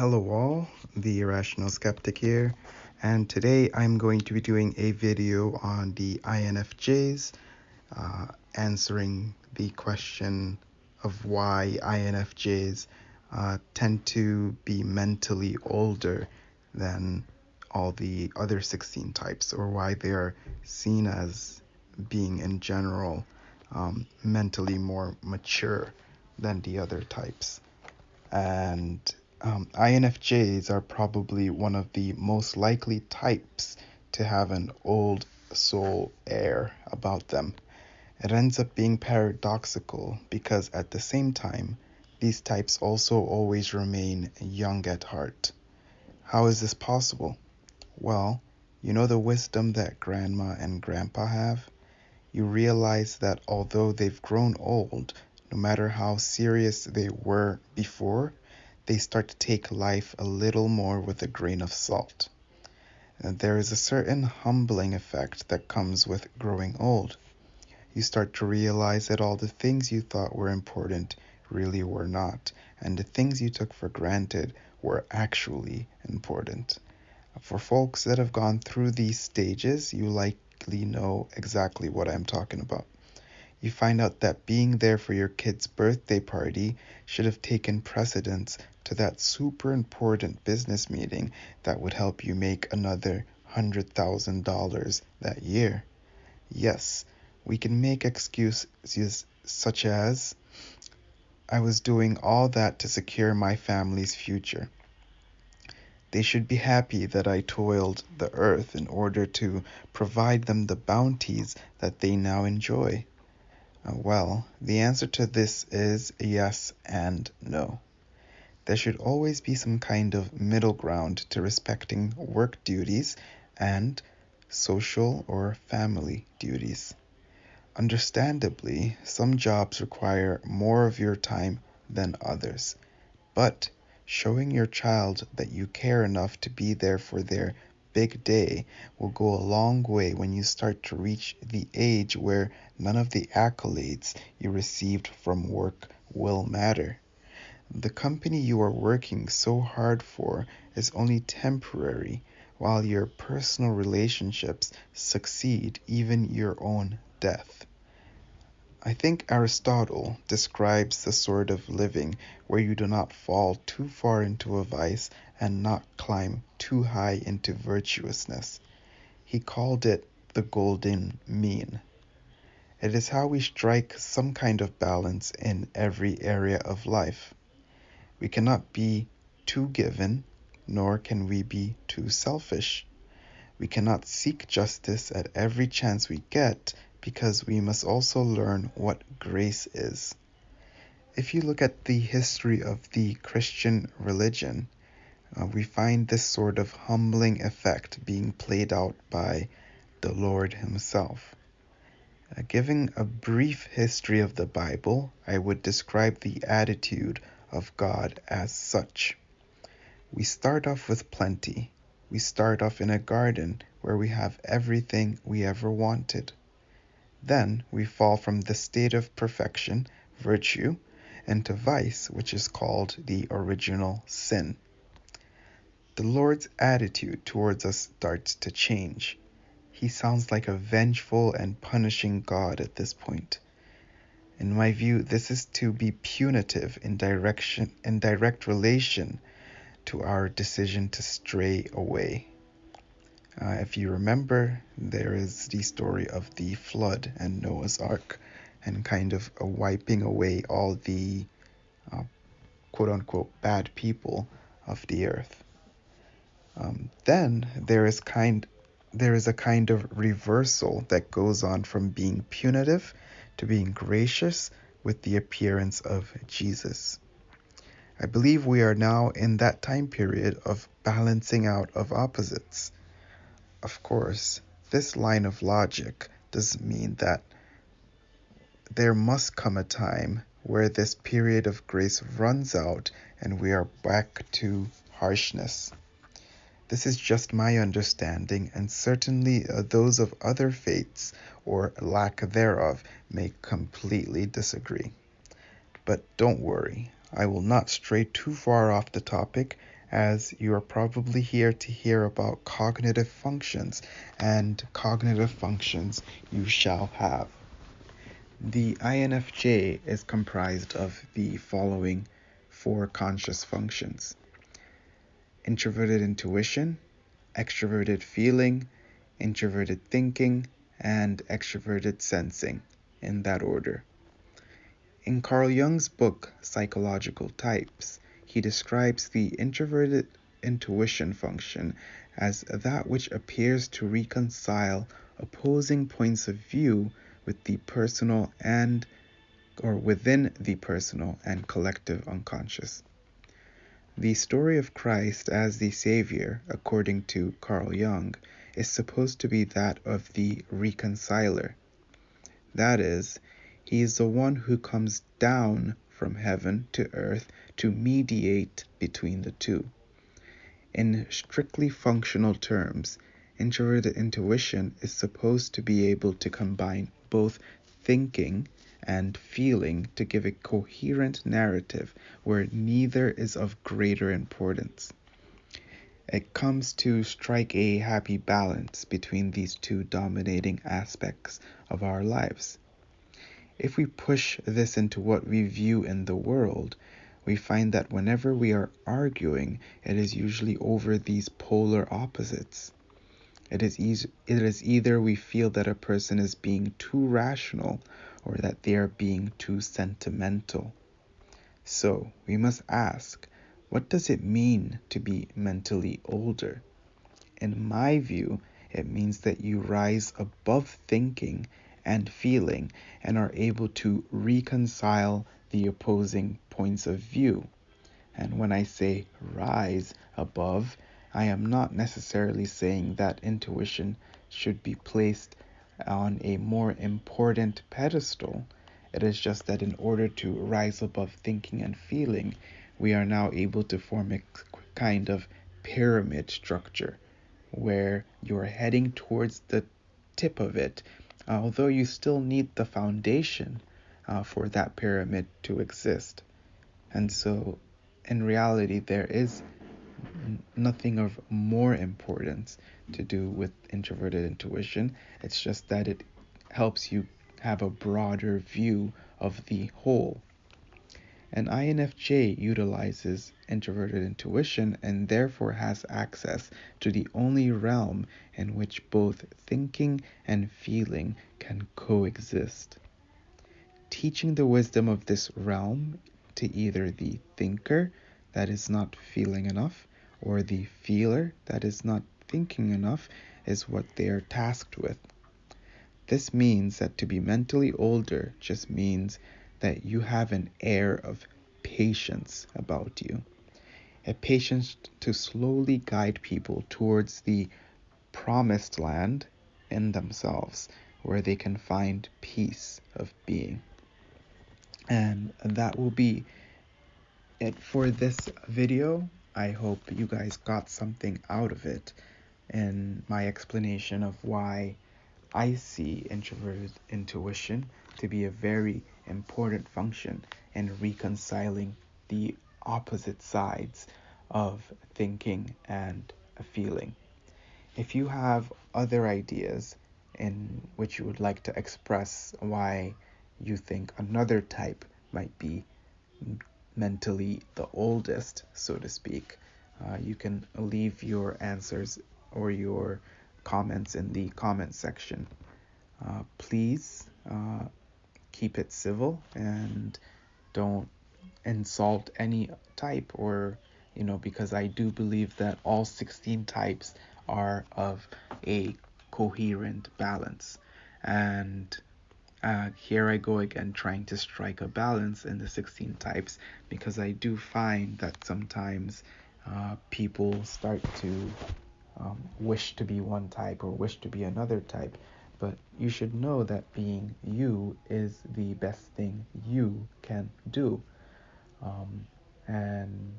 Hello all, the Irrational Skeptic here, and today I'm going to be doing a video on the INFJs, answering the question of why INFJs tend to be mentally older than all the other 16 types, or why they are seen as being in general mentally more mature than the other types. And INFJs are probably one of the most likely types to have an old soul air about them. It ends up being paradoxical because at the same time, these types also always remain young at heart. How is this possible? Well, you know the wisdom that grandma and grandpa have? You realize that although they've grown old, no matter how serious they were before, they start to take life a little more with a grain of salt. And there is a certain humbling effect that comes with growing old. You start to realize that all the things you thought were important really were not, and the things you took for granted were actually important. For folks that have gone through these stages, you likely know exactly what I'm talking about. You find out that being there for your kid's birthday party should have taken precedence to that super important business meeting that would help you make another $100,000 that year. Yes, we can make excuses such as, I was doing all that to secure my family's future. They should be happy that I toiled the earth in order to provide them the bounties that they now enjoy. Well, the answer to this is yes and no. There should always be some kind of middle ground to respecting work duties and social or family duties. Understandably, some jobs require more of your time than others, but showing your child that you care enough to be there for their big day will go a long way when you start to reach the age where none of the accolades you received from work will matter. The company you are working so hard for is only temporary, while your personal relationships succeed even your own death. I think Aristotle describes the sort of living where you do not fall too far into a vice and not climb too high into virtuousness. He called it the golden mean. It is how we strike some kind of balance in every area of life. We cannot be too given, nor can we be too selfish. We cannot seek justice at every chance we get, because we must also learn what grace is. If you look at the history of the Christian religion, we find this sort of humbling effect being played out by the Lord himself. Giving a brief history of the Bible, I would describe the attitude of God as such. We start off with plenty. We start off in a garden where we have everything we ever wanted. Then we fall from the state of perfection, virtue, into vice, which is called the original sin. The Lord's attitude towards us starts to change. He sounds like a vengeful and punishing God at this point. In my view, this is to be punitive in direct relation to our decision to stray away. If you remember, there is the story of the flood and Noah's Ark, and kind of wiping away all the quote-unquote bad people of the earth. Then there is a kind of reversal that goes on from being punitive to being gracious with the appearance of Jesus. I believe we are now in that time period of balancing out of opposites. Of course, this line of logic does mean that there must come a time where this period of grace runs out and we are back to harshness. This is just my understanding, and certainly those of other faiths or lack thereof may completely disagree. But don't worry, I will not stray too far off the topic, as you are probably here to hear about cognitive functions, and cognitive functions you shall have. The INFJ is comprised of the following four conscious functions: introverted intuition, extroverted feeling, introverted thinking, and extroverted sensing, in that order. In Carl Jung's book, Psychological Types, he describes the introverted intuition function as that which appears to reconcile opposing points of view with the personal and or within the personal and collective unconscious. The story of Christ as the Savior, according to Carl Jung, is supposed to be that of the reconciler. That is, he is the one who comes down from heaven to earth to mediate between the two. In strictly functional terms, introverted intuition is supposed to be able to combine both thinking and feeling to give a coherent narrative where neither is of greater importance. It comes to strike a happy balance between these two dominating aspects of our lives. If we push this into what we view in the world, we find that whenever we are arguing, it is usually over these polar opposites. It is either we feel that a person is being too rational or that they are being too sentimental. So we must ask, what does it mean to be mentally older? In my view, it means that you rise above thinking and feeling and are able to reconcile the opposing points of view. And when I say rise above, I am not necessarily saying that intuition should be placed on a more important pedestal. It is just that in order to rise above thinking and feeling, we are now able to form a kind of pyramid structure where you're heading towards the tip of it, although you still need the foundation for that pyramid to exist. And so, in reality, there is nothing of more importance to do with introverted intuition. It's just that it helps you have a broader view of the whole. An INFJ utilizes introverted intuition and therefore has access to the only realm in which both thinking and feeling can coexist. Teaching the wisdom of this realm to either the thinker that is not feeling enough or the feeler that is not thinking enough is what they are tasked with. This means that to be mentally older just means that you have an air of patience about you, a patience to slowly guide people towards the promised land in themselves, where they can find peace of being. And that will be it for this video. I hope you guys got something out of it in my explanation of why I see introverted intuition to be a very important function in reconciling the opposite sides of thinking and feeling. If you have other ideas in which you would like to express why you think another type might be mentally the oldest, so to speak, you can leave your answers or your comments in the comment section. Please keep it civil and don't insult any type, or because I do believe that all 16 types are of a coherent balance. And here I go again trying to strike a balance in the 16 types, because I do find that sometimes people start to wish to be one type or wish to be another type. But you should know that being you is the best thing you can do. And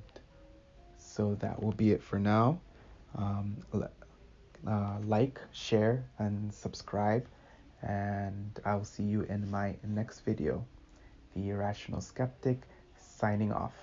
so that will be it for now. Like, share, and subscribe. And I'll see you in my next video. The Irrational Skeptic, signing off.